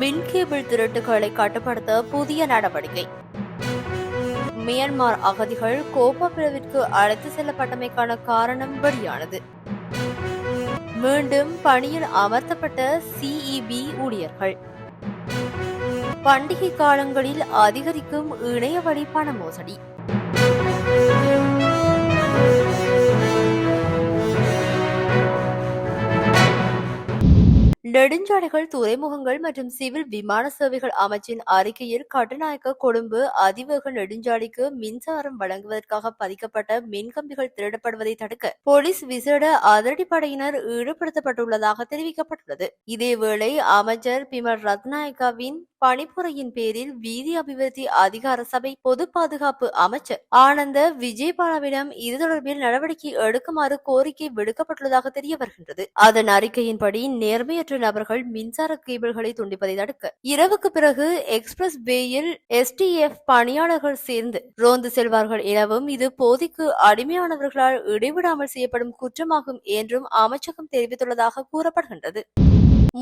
மின் கேபிள் திருட்டுகளை கட்டுப்படுத்த புதிய நடவடிக்கை. மியான்மர் அகதிகள் கோப்பா பிளவிற்கு அழைத்து செல்லப்பட்டமைக்கான காரணம் வெளியானது. மீண்டும் பணியில் அமர்த்தப்பட்ட சிஇபி ஊழியர்கள். பண்டிகை காலங்களில் அதிகரிக்கும் இணையவழி பண மோசடி. நெடுஞ்சாலைகள், துறைமுகங்கள் மற்றும் சிவில் விமான சேவைகள் அமைச்சின் அறிக்கையில் கட்டுநாயக்க கொழும்பு அதிவேக நெடுஞ்சாலைக்கு மின்சாரம் வழங்குவதற்காக பதிக்கப்பட்ட மின்கம்பிகள் திருடப்படுவதை தடுக்க போலீஸ் விசேட அதிரடிப்படையினர் ஈடுபடுத்தப்பட்டுள்ளதாக தெரிவிக்கப்பட்டுள்ளது. இதேவேளை அமைச்சர் பிமல் ரத்நாயக்காவின் பணிப்புரையின் பேரில் வீதி அபிவிருத்தி அதிகார சபை பொது பாதுகாப்பு அமைச்சர் ஆனந்த விஜயபாலவிடம் இது தொடர்பில் நடவடிக்கை எடுக்குமாறு கோரிக்கை விடுக்கப்பட்டுள்ளதாக தெரிய வருகின்றது. அதன் அறிக்கையின்படி நேர்மையற்ற நபர்கள் மின்சார கேபிள்களை துண்டிப்பதை தடுக்க இரவுக்கு பிறகு எக்ஸ்பிரஸ் வேயில் எஸ்டிஎஃப் பணியாளர்கள் சேர்ந்து ரோந்து செல்வார்கள் எனவும் இது போதைக்கு அடிமையானவர்களால் இடைவிடாமல் செய்யப்படும் குற்றமாகும் என்றும் அமைச்சகம் தெரிவித்துள்ளதாக கூறப்படுகின்றது.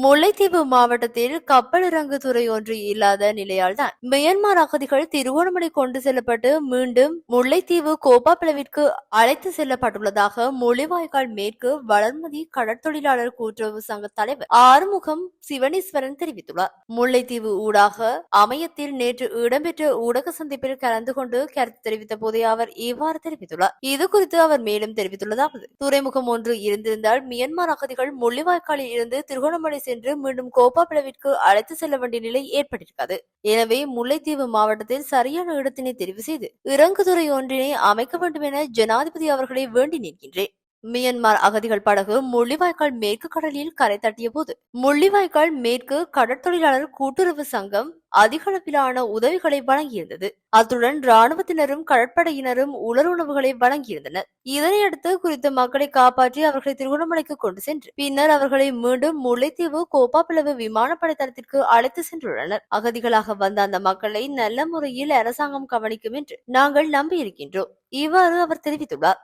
முல்லைத்தீவு மாவட்டத்தில் கப்பல் இறங்கு துறை ஒன்று இல்லாத நிலையால்தான் மியான்மர் அகதிகள் திருகோணமலை கொண்டு செல்லப்பட்டு மீண்டும் முல்லைத்தீவு கோப்பா பிளவிற்கு அழைத்து செல்லப்பட்டுள்ளதாக முள்ளிவாய்க்கால் மேற்கு வளர்மதி கடற்தொழிலாளர் கூட்டுறவு சங்க தலைவர் ஆறுமுகம் சிவனீஸ்வரன் தெரிவித்துள்ளார். முல்லைத்தீவு ஊடாக அமையத்தில் நேற்று இடம்பெற்ற ஊடக சந்திப்பில் கலந்து கொண்டு கருத்து தெரிவித்த போதே அவர் இவ்வாறு தெரிவித்துள்ளார். இதுகுறித்து அவர் மேலும் தெரிவித்துள்ளதாவது: துறைமுகம் ஒன்று இருந்திருந்தால் மியான்மர் அகதிகள் முள்ளிவாய்க்காலில் இருந்து திருகோணமலை சென்று மீண்டும் கோப்பா பிளவிற்கு அழைத்து செல்ல வேண்டிய நிலை ஏற்பட்டிருக்கிறது. எனவே முல்லைத்தீவு மாவட்டத்தில் சரியான இடத்தினை தெரிவு செய்து இறங்குதுறை ஒன்றினை அமைக்க வேண்டும் என ஜனாதிபதி அவர்களை வேண்டி நிற்கின்றேன். மியான்மர் அகதிகள் படகு முள்ளிவாய்க்கால் மேற்கு கடலில் கரை தட்டிய போது முள்ளிவாய்க்கால் மேற்கு கடற்தொழிலாளர் கூட்டுறவு சங்கம் அதிகளவிலான உதவிகளை வழங்கியிருந்தது. அத்துடன் ராணுவத்தினரும் கடற்படையினரும் உலருணவுகளை வழங்கியிருந்தனர். இதனையடுத்து குறித்த மக்களை காப்பாற்றி அவர்களை திருகோணமலைக்கு கொண்டு சென்று பின்னர் அவர்களை மீண்டும் முல்லைத்தீவு கோப்பாப்பிளவு விமானப்படை தளத்திற்கு அழைத்து சென்றுள்ளனர். அகதிகளாக வந்த அந்த மக்களை நல்ல முறையில் அரசாங்கம் கவனிக்கும் என்று நாங்கள் நம்பியிருக்கின்றோம். இவ்வாறு அவர் தெரிவித்துள்ளார்.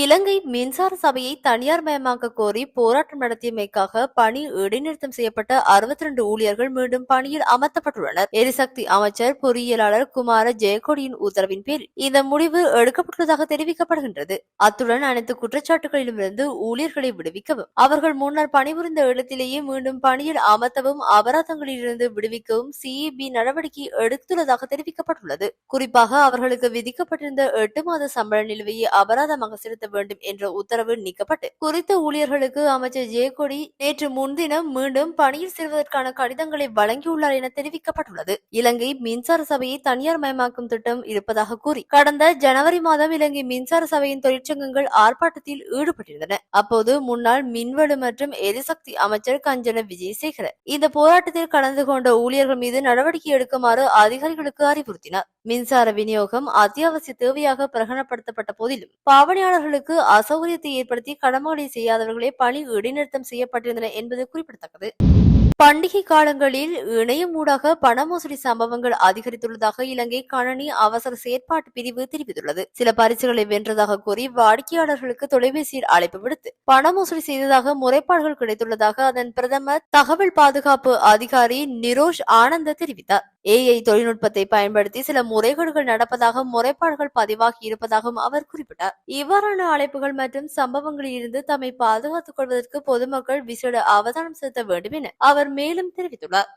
இலங்கை மின்சார சபையை தனியார் மயமாக்க கோரி போராட்டம் நடத்தியமைக்காக பணி இடைநிறுத்தம் செய்யப்பட்ட 62 ஊழியர்கள் மீண்டும் பணியில் அமர்த்தப்பட்டுள்ளனர். எரிசக்தி அமைச்சர் பொறியியலாளர் குமார ஜெயக்கொடியின் உத்தரவின் பேரில் இந்த முடிவு எடுக்கப்பட்டுள்ளதாக தெரிவிக்கப்படுகின்றது. அத்துடன் அனைத்து குற்றச்சாட்டுகளிலுமிருந்து ஊழியர்களை விடுவிக்கவும் அவர்கள் முன்னர் பணிபுரிந்த இடத்திலேயே மீண்டும் பணியில் அமர்த்தவும் அபராதங்களிலிருந்து விடுவிக்கவும் சிஇபி நடவடிக்கை எடுத்துள்ளதாக தெரிவிக்கப்பட்டுள்ளது. குறிப்பாக அவர்களுக்கு விதிக்கப்பட்டிருந்த 8 மாத சம்பள நிலுவையை அபராதமாக செலுத்த வேண்டும் என்ற உத்தரவு நீக்கப்பட்டு குறித்த ஊழியர்களுக்கு அமைச்சர் ஜெயக்கொடி நேற்று முன்தினம் மீண்டும் பணியில் சேர்வதற்கான கடிதங்களை வழங்கியுள்ளார் என தெரிவிக்கப்பட்டுள்ளது. இலங்கை மின்சார சபையை தனியார் மயமாக்கும் திட்டம் இருப்பதாக கூறி கடந்த ஜனவரி மாதம் இலங்கை மின்சார சபையின் தொழிற்சங்கங்கள் ஆர்ப்பாட்டத்தில் ஈடுபட்டிருந்தன. அப்போது முன்னாள் மின்வெளு மற்றும் எரிசக்தி அமைச்சர் கஞ்சன விஜயசேகர இந்த போராட்டத்தில் கலந்து கொண்ட ஊழியர்கள் மீது நடவடிக்கை எடுக்குமாறு அதிகாரிகளுக்கு அறிவுறுத்தினார். மின்சார விநியோகம் அத்தியாவசிய தேவையாக பிரகடனப்படுத்தப்பட்ட போதிலும் பாவனையாளர்களுக்கு அசௌகரியத்தை ஏற்படுத்தி கடமைகளை செய்யாதவர்களே பணி இடைநிறுத்தம் செய்யப்பட்டிருந்தன என்பது குறிப்பிடத்தக்கது. பண்டிகை காலங்களில் இணையம் ஊடாக பண மோசடி சம்பவங்கள் அதிகரித்துள்ளதாக இலங்கை கணனி அவசர செயற்பாட்டு பிரிவு தெரிவித்துள்ளது. சில பரிசுகளை வென்றதாக கூறி வாடிக்கையாளர்களுக்கு தொலைபேசியில் அழைப்பு விடுத்து பண மோசடி செய்ததாக முறைப்பாடுகள் கிடைத்துள்ளதாக அதன் பிரதமர் தகவல் பாதுகாப்பு அதிகாரி நிரோஷ் ஆனந்த தெரிவித்தார். ஏஐ தொழில்நுட்பத்தை பயன்படுத்தி சில முறைகேடுகள் நடப்பதாக முறைப்பாடுகள் பதிவாகி இருப்பதாகவும் அவர் குறிப்பிட்டார். இவ்வாறான அழைப்புகள் மற்றும் சம்பவங்களில் இருந்து தம்மை பாதுகாத்துக் கொள்வதற்கு பொதுமக்கள் விசேட அவதானம் செலுத்த வேண்டும் என அவர் மேலும் தெரிவித்துள்ளார்.